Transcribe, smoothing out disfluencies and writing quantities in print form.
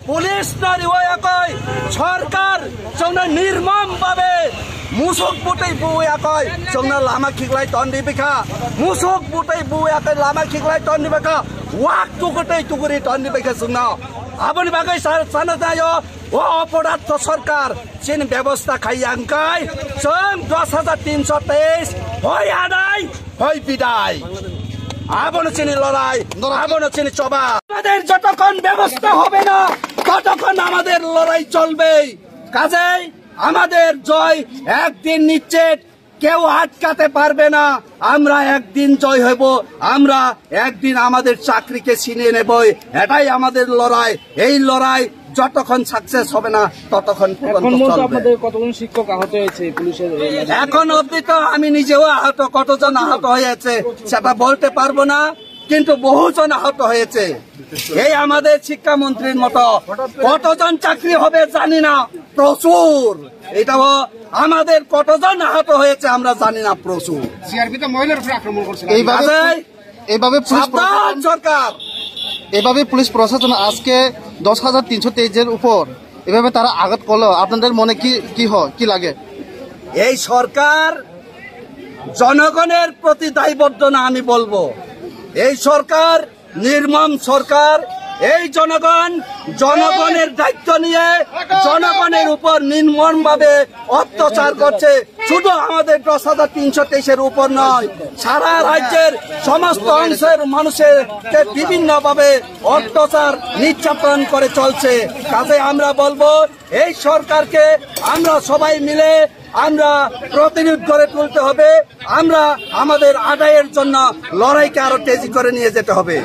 Police नरिवायाकै सरकार जोंना निर्मम भावे मुसुक बुटै बुयाकै जोंना लामा खिगलाय तन्दी बिखा मुसुक बुटै बुयाकै लामा खिगलाय तन्दी बिखा वाक टुकुटै टुकुरी तन्दी बिखा जोंना आबनि बागै साना जायो ओ अपराध तो सरकार चिन व्यवस्था खाइयांकै जों 10,323 হয় আদায় হয় বিদায় আবনো চিনি লড়াই আবনো চিনি চবা আমাদের যতক্ষণ ব্যবস্থা হবে না ততক্ষণ আমাদের লড়াই চলবে কাজেই আমাদের জয় একদিন নিশ্চিত কেউ আটকাতে পারবে না আমরা একদিন জয় হব আমরা একদিন আমাদের চাকরিকে ছিনিয়ে নেব এটাই আমাদের লড়াই এই লড়াই যতক্ষণ সাকসেস হবে না ততক্ষণ আপনাদের কতজন শিক্ষক আহত হয়েছে পুলিশের এখন অবধি তো আমি নিজেও আহত কতজন আহত হয়েছে সেটা বলতে পারবো না কিন্তু বহুজন আহত হয়েছে এই আমাদের শিক্ষামন্ত্রীর মতো কতজন চাকরি হবে জানি না প্রচুর এটাও আমাদের কতজন আহত হয়েছে আমরা জানি না প্রচুর সিআরপিতে মহিলার উপর আক্রমণ করছে এইভাবে সরকার এভাবে পুলিশ প্রশাসন আজকে 10,323 উপর এভাবে তারা আঘাত করলো আপনাদের মনে কি লাগে এই সরকার জনগণের প্রতি দায়বদ্ধ না আমি বলবো এই সরকার নির্মম সরকার এই জনগণের দায়িত্ব নিয়ে জনগণের উপর নির্মম ভাবে অত্যাচার করছে শুধু আমাদের 10,323 উপর নয় সারা রাজ্যের সমস্ত অংশের মানুষকে বিভিন্ন ভাবে অত্যাচার নির্যাতন করে চলছে কাজে আমরা বলবো এই সরকারকে আমরা সবাই মিলে আমরা প্রতিরোধ করে তুলতে হবে আমরা আমাদের আদায়ের জন্য লড়াইকে আরো তেজি করে নিয়ে যেতে হবে।